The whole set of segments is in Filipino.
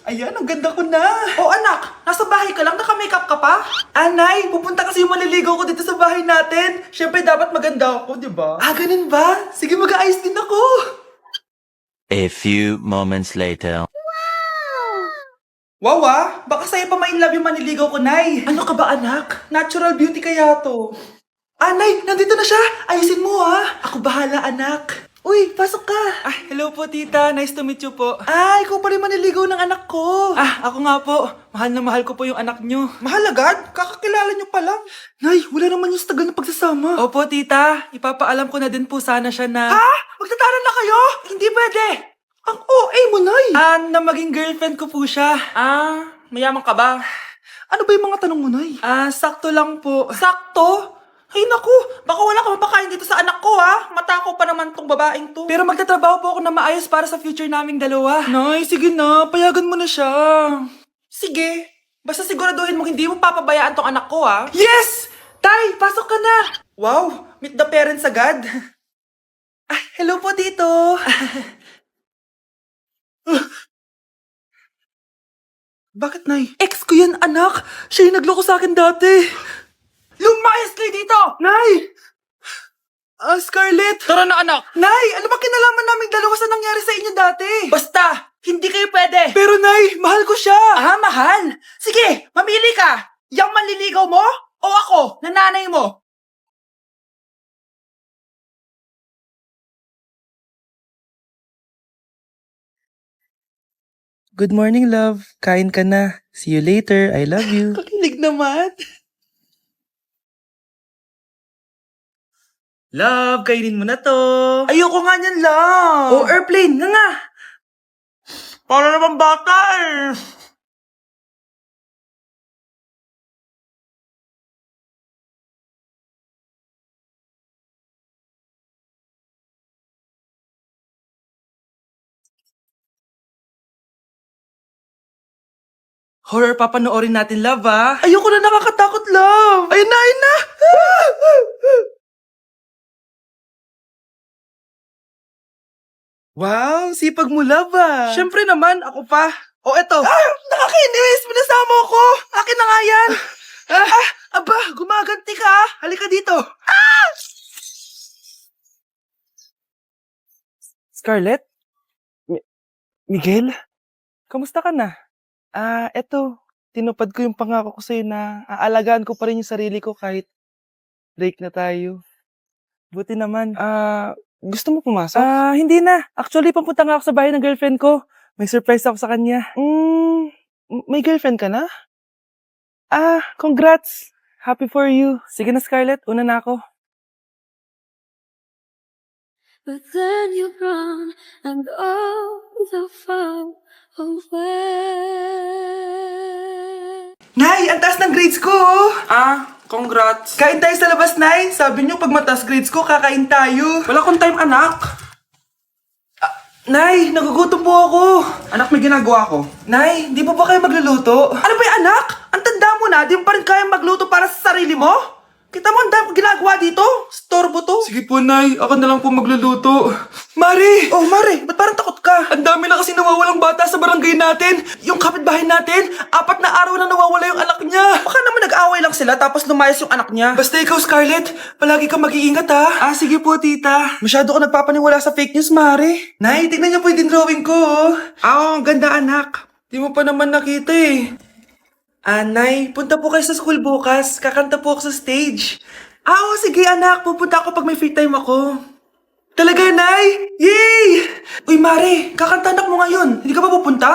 Ayan, ang ganda ko na. Oh anak, nasa bahay ka lang, naka-makeup ka pa? Anay, pupunta kasi yung maliligaw ko dito sa bahay natin. Siyempre dapat maganda ako, di ba? Ah, ganun ba? Sige, mag-aayos din ako. A few moments later. Wow baka sa'yo pa ma-inlove yung maniligaw ko, Nay. Ano ka ba, anak? Natural beauty kaya to. Nay, nandito na siya. Ayusin mo, ha. Ako bahala, anak. Uy, pasok ka. Hello po, tita. Nice to meet you po. Ikaw pa rin maniligaw ng anak ko. Ako nga po. Mahal na mahal ko po yung anak nyo. Mahal agad? Kakakilala nyo pa lang. Nay, wala naman yung tagal na pagsasama. Opo, tita. Ipapaalam ko na din po sana siya na... Magtataran na kayo? Hindi pwede. Ang OA mo, Nay. Na maging girlfriend ko po siya. Mayaman ka ba? Ano ba yung mga tanong mo, Nay? Sakto lang po. Sakto? Ay naku, baka wala ka mapakain dito sa anak ko ha. Matakaw pa naman tong babaeng to. Pero magtatrabaho po ako na maayos para sa future naming dalawa. Nay, sige na. Payagan mo na siya. Sige. Basta siguraduhin mo hindi mo papabayaan tong anak ko ha. Yes! Tay, pasok ka na. Wow, meet the parents agad. Hello po dito. Bakit, Nay? Ex ko yan, anak. Siya yung nagloko sa akin dati. Lumayas kayo dito! Nay! Scarlett! Tara na, anak! Nay! Ano ba kinalaman naming dalawa sa nangyari sa inyo dati? Basta! Hindi kayo pwede! Pero, Nay! Mahal ko siya! Mahal? Sige! Mamili ka! Yang manliligaw mo? O ako, na nanay mo? Good morning, love. Kain ka na. See you later. I love you. Kakilig naman. Love, kainin mo na to. Ayoko nga niyan, love. Airplane, nga. Para naman bata eh. Horror papanoorin natin, love, ah. Ayoko na, nakakatakot, love. Ayun na, ayun na. Wow, sipag mo, love, ah. Siyempre naman, ako pa. Eto. Nakakainis! Minasama ako! Akin na nga yan! Aba, gumaganti ka, ah. Halika dito. Scarlett? Miguel? Kamusta ka na? Eto. Tinupad ko yung pangako ko sa'yo na aalagaan ko pa rin yung sarili ko kahit break na tayo. Buti naman. Gusto mo pumasok? Hindi na. Actually, papunta nga ako sa bahay ng girlfriend ko. May surprise ako sa kanya. May girlfriend ka na? Congrats. Happy for you. Sige na, Scarlett. Una na ako. But then you run and go so far away. Nay, ang taas ng grades ko, oh. Congrats. Kain tayo sa labas, Nay. Sabi niyo, pag mataas grades ko, kakain tayo. Wala akong time, anak. Nay, nagugutom po ako. Anak, may ginagawa ko. Nay, di po ba kayo magluluto? Ano ba yung anak? Ang tanda mo na, di mo pa rin kaya magluto para sa sarili mo? Kita mo ang dami kong ginagawa dito? Storbo to. Sige po, Nay. Ako na lang po magluluto. Mari! Mari, ba't parang takot ka? Ang dami na kasi nawawalang bata sa barangay natin. Yung kapitbahay natin, 4 na araw na nawawala yung anak niya. Baka naman nag-away lang sila tapos lumayas yung anak niya. Basta ikaw, Scarlett, palagi kang mag-iingat, ha? Sige po, tita. Masyado ko nagpapaniwala sa fake news, Mari. Nay, tignan niyo po yung drawing ko, oh. Ang ganda, anak. Di mo pa naman nakita, eh. Nay, punta po kayo sa school bukas. Kakanta po ako sa stage. Sige anak. Pupunta ako pag may free time ako. Talaga, Nay? Yay! Uy, Mare, kakanta anak mo ngayon. Hindi ka ba pupunta?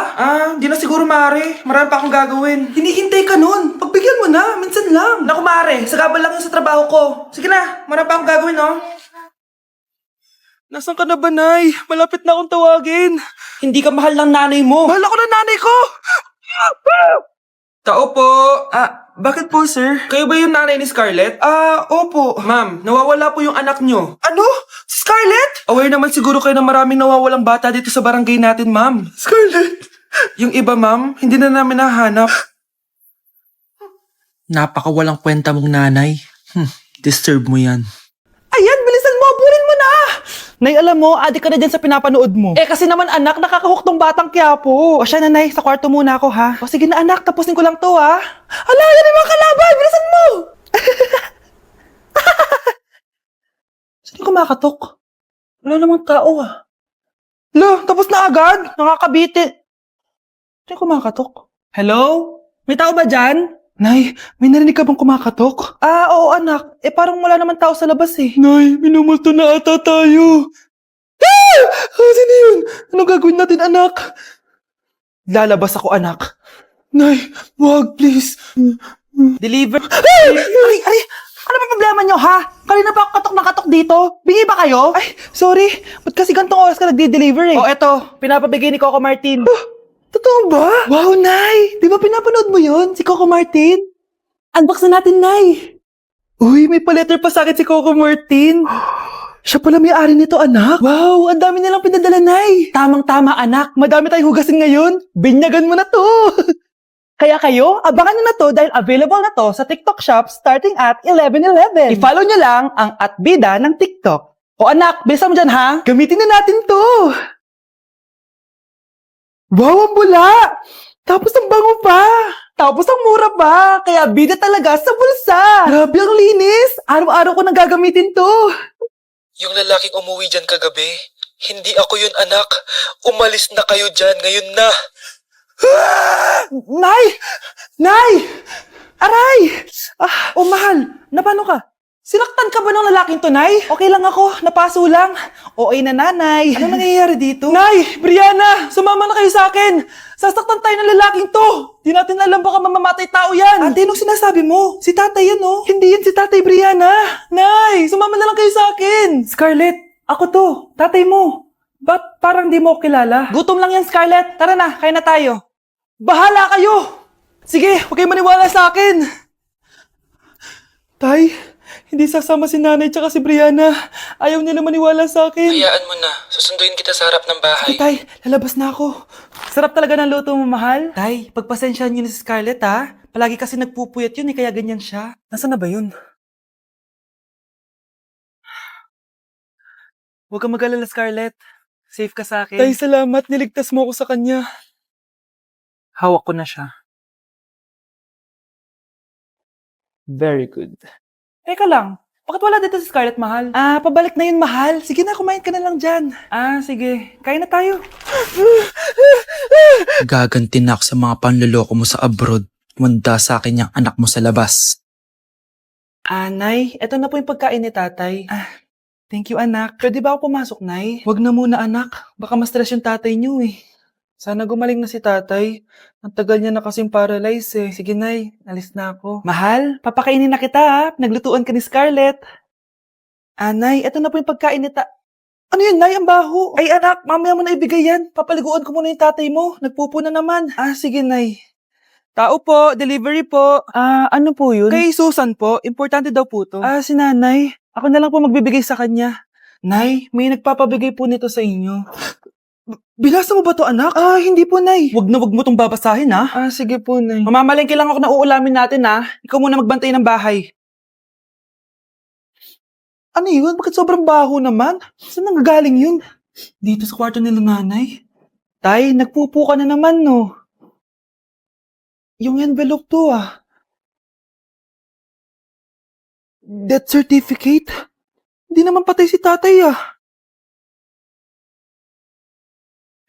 Hindi na siguro, Mare. Marami pa akong gagawin. Hinihintay ka nun. Pagbigyan mo na. Minsan lang. Naku, Mare. Sagabal lang yun sa trabaho ko. Sige na. Marami pa akong gagawin, no? Nasaan ka na ba, Nay? Malapit na akong tawagin. Hindi ka mahal ng nanay mo. Mahal ako ng nanay ko! Tao po. Bakit po, sir? Kayo ba yung nanay ni Scarlett? Opo. Ma'am, nawawala po yung anak nyo. Ano? Si Scarlett? Aware naman siguro kayo na maraming nawawalang bata dito sa barangay natin, ma'am. Scarlett? Yung iba, ma'am, hindi na namin nahanap. Napakawalang kwenta mong nanay. Disturb mo yan. Ayan, bilisan mo! Aburin mo na! Nay, alam mo, adik ka na dyan sa pinapanood mo. Eh, kasi naman anak, nakakahook tong batang Quiapo. O siya na, Nay, sa kwarto muna ako, ha? O sige na anak, tapusin ko lang to, ha? Ala, yan yung mga kalaban! Bilisan mo! Sino kumakatok? Wala namang tao, ah. Lo, tapos na agad? Nakakabiti. Sino kumakatok? Hello? May tao ba dyan? Nay, may narinig ka bang kumakatok? Ah, oo anak. Eh parang wala naman tao sa labas eh. Nay, minumulto na ata tayo. Ah! Sino yun? Anong gagawin natin anak? Lalabas ako anak. Nay, wag please. Deliver. Ay! Ano ba problema nyo ha? Kanina pa ako katok na katok dito. Bingi ba kayo? Ay, sorry. Ba't kasi gantong oras ka nagde-deliver eh? Oh, eto. Pinapabigay ni Coco Martin. Totoo ba? Wow, Nay! Di ba pinapanood mo yun, si Coco Martin? Unbox na natin, Nay! Uy, may pa-letter pa sa akin si Coco Martin. Siya pala may-ari nito, anak. Wow, ang dami nilang pinadala, Nay. Tamang-tama, anak. Madami tayong hugasin ngayon. Binyagan mo na to. Kaya kayo, abangan nyo na to dahil available na to sa TikTok Shop starting at 11:11. I-follow nyo lang ang @bida ng TikTok. O anak, bilisan mo dyan ha. Gamitin na natin to. Wow, ang bula! Tapos ang bango pa! Tapos ang mura pa! Kaya bida talaga sa bulsa! Grabe ang linis! Araw-araw ko nang gagamitin to! Yung lalaking umuwi dyan kagabi, hindi ako yun anak. Umalis na kayo dyan, ngayon na. Nay! Nay! Aray! Ah, oh mahal, napano ka? Sinaktan ka ba ng lalaking to, Nay? Okay lang ako, napaso lang. OA na nanay. Ano nangyayari dito? Nay! Brianna! Sumama na kayo sa akin! Sasaktan tayo ng lalaking to! Di natin alam baka mamamatay tao yan! Ate, anong sinasabi mo? Si tatay yan, oh! Hindi yan si tatay, Brianna! Nay! Sumama na lang kayo sa akin! Scarlett! Ako to! Tatay mo! Ba't parang di mo ako kilala? Gutom lang yan, Scarlett! Tara na, kain na tayo! Bahala kayo! Sige, huwag kayo maniwala sa akin! Tay, hindi sasama si nanay tsaka si Brianna. Ayaw nila maniwala sa akin. Hayaan mo na, susunduin kita sa harap ng bahay. Sige, Tay, lalabas na ako. Sarap talaga ng luto mo, mahal. Tay, pagpasensyahan niyo na si Scarlett, ha? Palagi kasi nagpupuyat yun, kaya ganyan siya. Nasaan na ba yun? Huwag kang mag-alala, Scarlett. Safe ka sa akin. Tay, salamat. Niligtas mo ako sa kanya. Hawak ko na siya. Very good. Teka lang, bakit wala dito si Scarlett, mahal? Ah, pabalik na yun, mahal. Sige na, kumain ka na lang dyan. Ah, sige. Kain na tayo. Gaganti na ako sa mga panloloko mo sa abroad. Manda sa akin yung anak mo sa labas. Ah, Nay, eto na po yung pagkain ni tatay. Ah, thank you, anak. Pwede ba ako pumasok, Nay? Wag na muna, anak. Baka ma-stress yung tatay niyo eh. Sana gumaling na si tatay. Ang tagal niya na kasing paralyzed eh. Sige, Nay, alis na ako. Mahal, papakainin na kita ha. Naglutuan ka ni Scarlett. Ah, Nay, eto na po yung pagkain ni Ano yun, Nay? Ang baho. Ay, anak, mamaya mo na ibigay yan. Papaliguan ko muna yung tatay mo. Nagpupo na naman. Ah, sige, Nay. Tao po, delivery po. Ah, ano po yun? Kay Susan po, importante daw po to. Ah, si nanay. Ako na lang po magbibigay sa kanya. Nay, may nagpapabigay po nito sa inyo. Binasa mo ba to, anak? Ah, hindi po, Nay. Wag mo tong babasahin, ha? Ah, sige po, Nay. Mamamalengke lang ako na uulamin natin, ha? Ikaw muna magbantay ng bahay. Ano yun? Bakit sobrang baho naman? Saan nanggagaling yun? Dito sa kwarto nila nanay. Tay, nagpupo ka na naman, no? Yung envelope to, ah. Death certificate? Hindi naman patay si tatay, ah.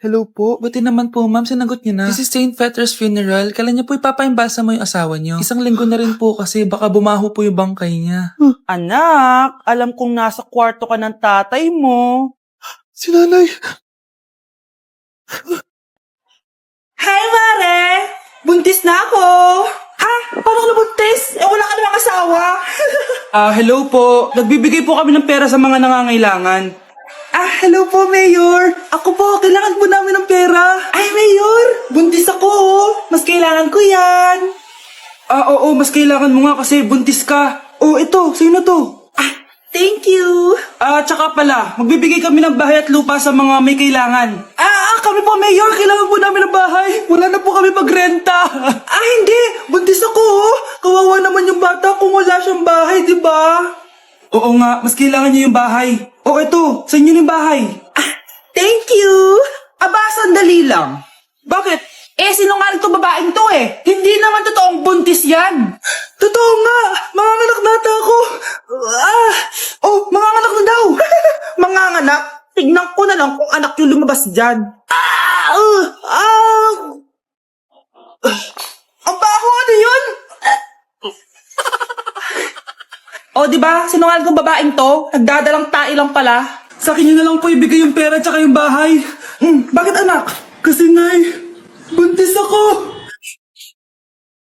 Hello po. Buti naman po, ma'am, sinagot niyo na. This is St. Peter's Funeral. Kailan niyo po ipapaimbasa mo yung asawa niyo? Isang linggo na rin po kasi baka bumaho po yung bangkay niya. Anak, alam kong nasa kwarto ka ng tatay mo. Si nanay. Hi, Mare! Buntis na ako! Ha? Paano ka nabuntis? Eh, wala ka namang asawa. Hello po. Nagbibigay po kami ng pera sa mga nangangailangan. Hello po, Mayor. Ako po, kailangan po namin ng pera. Ay, Mayor, buntis ako, oh. Mas kailangan ko yan. Oo, mas kailangan mo nga kasi buntis ka. Oh, ito, sa'yo na to. Thank you. Tsaka pala, magbibigay kami ng bahay at lupa sa mga may kailangan. Kami po, Mayor, kailangan po namin ng bahay. Wala na po kami magrenta. Hindi, buntis ako, oh. Kawawa naman yung bata kung wala siyang bahay, di ba? Oo nga, mas kailangan niya yung bahay. Oh, ito. Sa inyo yung bahay. Thank you! Aba, sandali lang. Bakit? Sinungaling to babaeng to eh. Hindi naman totoong buntis yan. Totoo nga! Manganganak na ata ako! Oh, manganganak na daw! Manganganak? Tignan ko na lang kung anak yung lumabas dyan. Ang baho, ano yun? O, di ba? Sinungaling tong babaeng to. Nagdadalang tae lang pala. Sa akin nyo na lang po ibigay yung pera tsaka yung bahay. Bakit anak? Kasi nay, buntis ako!